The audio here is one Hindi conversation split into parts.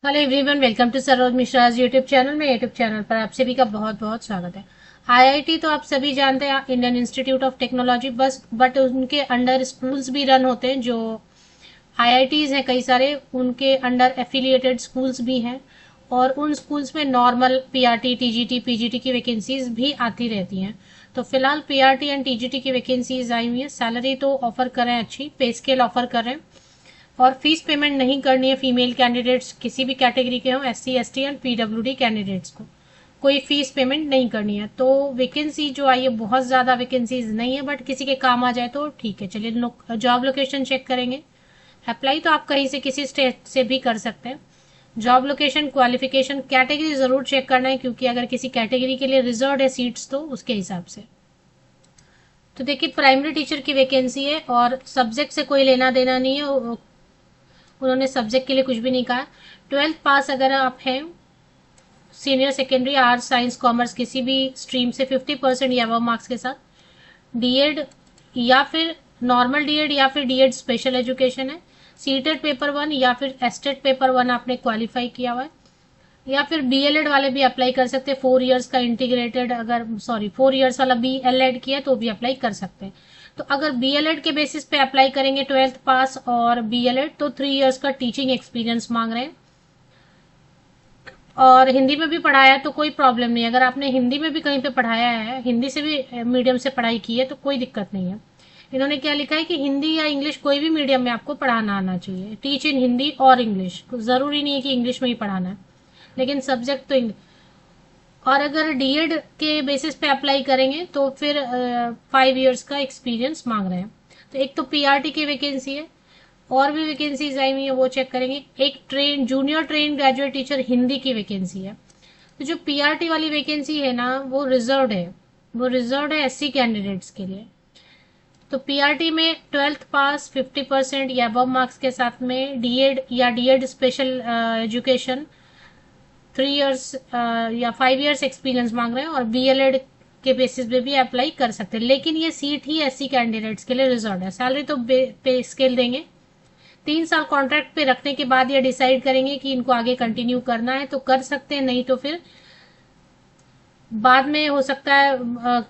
Hello everyone, welcome to Saroj Mishra YouTube channel में। यूट्यूब चैनल पर आप सभी का बहुत बहुत स्वागत है। आईआईटी तो आप सभी जानते हैं, इंडियन इंस्टीट्यूट ऑफ टेक्नोलॉजी, बस बट उनके अंडर स्कूल्स भी रन होते हैं। जो आईआईटीज हैं कई सारे, उनके अंडर एफिलिएटेड स्कूल्स भी हैं और उन स्कूल्स में नॉर्मल पीआरटी, टीजीटी, पीजीटी की वैकेंसीज भी आती रहती हैं। तो फिलहाल पीआरटी एंड टीजीटी की वैकेंसीज आई हुई है। सैलरी तो ऑफर कर रहे हैं, अच्छी पे स्केल ऑफर कर रहे हैं और फीस पेमेंट नहीं करनी है। फीमेल कैंडिडेट्स किसी भी कैटेगरी के हों, SC, ST and PWD candidates को कोई फीस पेमेंट नहीं करनी है। तो वैकेंसी जो आई है, बहुत ज़्यादा वैकेंसीज नहीं है, बट किसी के काम आ जाए तो ठीक है। चलिए जॉब लोकेशन चेक करेंगे। अप्लाई तो आप कहीं से, किसी स्टेट से भी कर सकते हैं। जॉब लोकेशन, क्वालिफिकेशन, कैटेगरी ज़रूर चेक करना है, क्योंकि अगर किसी कैटेगरी के लिए रिजर्व है सीट्स तो उसके हिसाब से। तो देखिए, प्राइमरी टीचर की वैकेंसी है और सब्जेक्ट से कोई लेना देना नहीं है। उन्होंने सब्जेक्ट के लिए कुछ भी नहीं कहा। 12th पास अगर आप हैं, senior secondary, arts, science, commerce, किसी भी स्ट्रीम से 50% या अबव मार्क्स के साथ, डीएड या फिर नॉर्मल डीएड या फिर डीएड स्पेशल एजुकेशन है, सीटेट पेपर 1 या फिर एस्टेट पेपर 1 आपने क्वालिफाई किया हुआ है, या फिर बीएलएड वाले भी अप्लाई कर सकते हैं। 4 इयर्स का इंटीग्रेटेड, अगर 4 इयर्स वाला बीएलएड किया है तो भी अप्लाई कर सकते हैं। तो अगर बीएलएड के बेसिस पे अप्लाई करेंगे, 12th पास और बीएलएड, तो 3 इयर्स का टीचिंग एक्सपीरियंस मांग रहे हैं। और हिंदी में भी पढ़ाया है तो कोई प्रॉब्लम नहीं। अगर आपने हिंदी में भी कहीं पे पढ़ाया है, हिंदी से भी मीडियम से पढ़ाई की है, तो कोई दिक्कत नहीं है। इन्होंने क्या लिखा है कि हिंदी या इंग्लिश कोई भी मीडियम में आपको पढ़ाना आना चाहिए। टीच इन हिंदी और इंग्लिश, जरूरी नहीं है कि इंग्लिश में ही पढ़ाना है, लेकिन सब्जेक्ट तो इंग्लिश। और अगर डीएड के बेसिस पे अप्लाई करेंगे तो फिर 5 इयर्स का एक्सपीरियंस मांग रहे हैं। तो एक तो पीआरटी की वैकेंसी है, और भी वैकेंसीज आई हुई है, वो चेक करेंगे। एक junior train graduate teacher Hindi की वैकेंसी है। तो जो पीआरटी वाली वैकेंसी है ना, वो रिजर्व्ड है। वो रिजर्व्ड है एससी कैंडिडेट्स के लिए। तो पीआरटी में 12th पास, 50% या अबव मार्क्स के साथ में डीएड या डीएड स्पेशल एजुकेशन, 3 इयर्स या 5 इयर्स एक्सपीरियंस मांग रहे हैं, और बीएलएड के बेसिस पे भी अप्लाई कर सकते हैं। लेकिन ये सीट ही एससी कैंडिडेट्स के लिए रिजर्व है। सैलरी तो पे स्केल देंगे। 3 साल कॉन्ट्रैक्ट पे रखने के बाद ये डिसाइड करेंगे कि इनको आगे कंटिन्यू करना है तो कर सकते हैं, नहीं तो फिर बाद में हो सकता है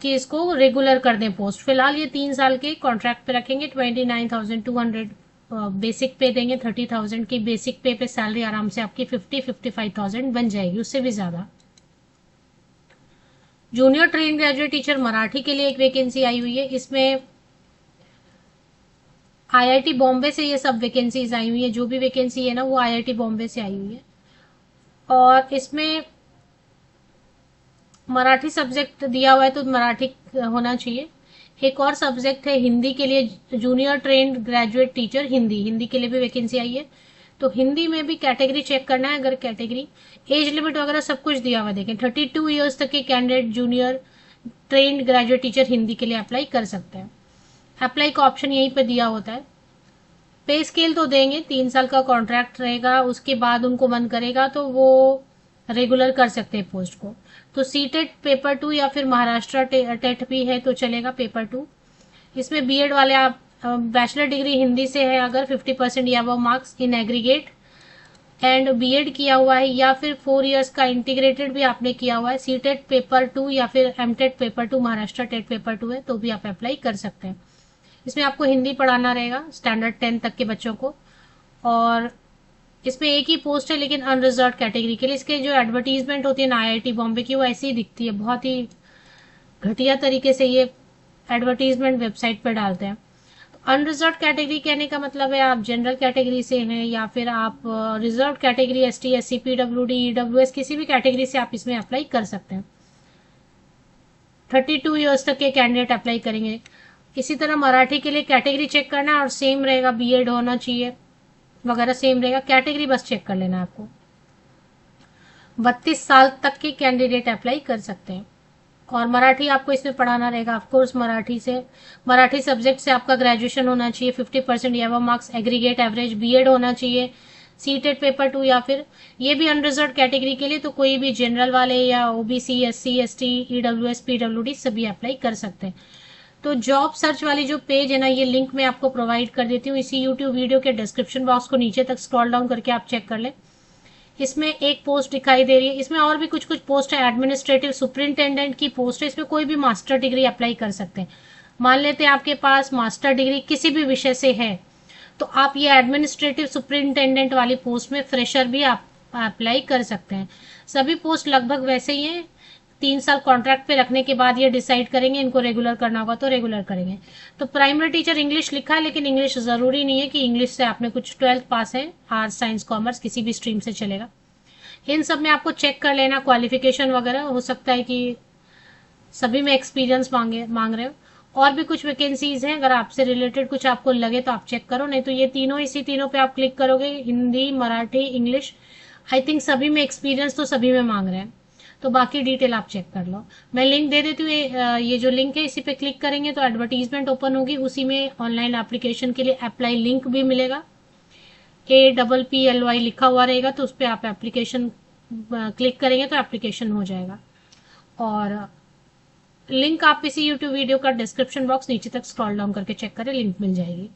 कि इसको रेगुलर कर दें पोस्ट। फिलहाल ये 3 साल के कॉन्ट्रैक्ट पे रखेंगे। 29,200 बेसिक पे देंगे। 30,000 की बेसिक पे पे सैलरी आराम से आपकी 55,000 बन जाएगी, उससे भी ज्यादा। Junior train graduate teacher Marathi के लिए एक वैकेंसी आई हुई है। इसमें आईआईटी बॉम्बे से ये सब वैकेंसीज आई हुई है। जो भी वैकेंसी है ना, वो आईआईटी बॉम्बे से आई हुई है। और इसमें मराठी सब्जेक्ट दिया हुआ है तो मराठी होना चाहिए। एक और सब्जेक्ट है हिंदी के लिए, junior trained graduate teacher Hindi, Hindi के लिए भी वैकेंसी आई है। तो हिंदी में भी कैटेगरी चेक करना है। अगर कैटेगरी, एज लिमिट वगैरह सब कुछ दिया हुआ है, देखें 32 ईयर्स तक के candidate junior trained graduate teacher Hindi के लिए अप्लाई कर सकते हैं। अप्लाई का ऑप्शन यहीं पर दिया होता है। पे स्केल तो देंगे, 3 साल का कॉन्ट्रैक्ट रहेगा, उसके बाद उनको मन करेगा तो वो रेगुलर कर सकते हैं पोस्ट को। तो सीटेट पेपर 2 या फिर महाराष्ट्र टेट भी है तो चलेगा, पेपर 2। इसमें बीएड वाले आप, बैचलर डिग्री हिंदी से है अगर, 50% या वो marks in aggregate and BEd किया हुआ है, या फिर 4 इयर्स का इंटीग्रेटेड भी आपने किया हुआ है, सीटेट पेपर 2 या फिर एमटेट पेपर 2, महाराष्ट्र टेट पेपर 2 है तो भी आप अप्लाई कर सकते हैं। इसमें आपको हिंदी पढ़ाना रहेगा स्टैंडर्ड 10 तक के बच्चों को। और इसमें एक ही पोस्ट है, लेकिन अनरिजर्व कैटेगरी के लिए। इसके जो एडवर्टीजमेंट होती है ना आईआईटी बॉम्बे की, वो ऐसी ही दिखती है। बहुत ही घटिया तरीके से ये एडवर्टीजमेंट वेबसाइट पर डालते हैं। अनरिजर्व कैटेगरी कहने का मतलब है आप जनरल कैटेगरी से हैं, या फिर आप reserve category, ST, SC, PWD, EWS, किसी भी कैटेगरी से आप इसमें अप्लाई कर सकते हैं। 32 ईयर्स तक के कैंडिडेट अप्लाई करेंगे। इसी तरह मराठी के लिए कैटेगरी चेक करना है और सेम रहेगा, बीएड होना चाहिए वगैरह सेम रहेगा। कैटेगरी बस चेक कर लेना है आपको। 32 साल तक के कैंडिडेट अप्लाई कर सकते हैं। और मराठी आपको इसमें पढ़ाना रहेगा ऑफकोर्स। मराठी सब्जेक्ट से आपका ग्रेजुएशन होना चाहिए, 50% या मार्क्स एग्रीगेट एवरेज, बीएड होना चाहिए, सीटेट पेपर 2 या फिर, ये भी अनरिजर्व कैटेगरी के लिए, तो कोई भी जनरल वाले या OBC, SC, ST, EWS, PWD सभी अप्लाई कर सकते हैं। तो जॉब सर्च वाली जो पेज है ना, ये लिंक मैं आपको प्रोवाइड कर देती हूँ इसी यूट्यूब वीडियो के डिस्क्रिप्शन बॉक्स को नीचे तक स्क्रॉल डाउन करके आप चेक कर लें। इसमें एक पोस्ट दिखाई दे रही है। इसमें और भी कुछ कुछ पोस्ट है। एडमिनिस्ट्रेटिव सुपरिंटेंडेंट की पोस्ट है, इसमें कोई भी मास्टर डिग्री अप्लाई कर सकते हैं। मान लेते हैं आपके पास मास्टर डिग्री किसी भी विषय से है, तो आप ये एडमिनिस्ट्रेटिव सुपरिंटेंडेंट वाली पोस्ट में फ्रेशर भी आप अप्लाई कर सकते हैं। सभी पोस्ट लगभग वैसे ही हैं। 3 साल कॉन्ट्रैक्ट पे रखने के बाद ये डिसाइड करेंगे इनको रेगुलर करना होगा तो रेगुलर करेंगे। तो प्राइमरी टीचर इंग्लिश लिखा है, लेकिन इंग्लिश जरूरी नहीं है कि इंग्लिश से आपने कुछ 12th पास है, आर्ट्स साइंस कॉमर्स किसी भी स्ट्रीम से चलेगा। इन सब में आपको चेक कर लेना क्वालिफिकेशन वगैरह, हो सकता है कि सभी में एक्सपीरियंस मांग रहे हो। और भी कुछ वैकेंसीज हैं, अगर आपसे रिलेटेड कुछ आपको लगे तो आप चेक करो, नहीं तो ये तीनों इसी तीनों पे आप क्लिक करोगे, Hindi Marathi English. I think सभी में एक्सपीरियंस तो सभी में मांग रहे हैं, तो बाकी डिटेल आप चेक कर लो। मैं लिंक दे देती हूँ, ये जो लिंक है इसी पे क्लिक करेंगे तो एडवर्टीजमेंट ओपन होगी, उसी में ऑनलाइन एप्लीकेशन के लिए अप्लाई लिंक भी मिलेगा। APPLY लिखा हुआ रहेगा, तो उस पर आप एप्लीकेशन क्लिक करेंगे तो एप्लीकेशन हो जाएगा। और लिंक आप इसी यूट्यूब वीडियो का डिस्क्रिप्शन बॉक्स नीचे तक स्क्रॉल डाउन करके चेक करें, लिंक मिल जाएगी।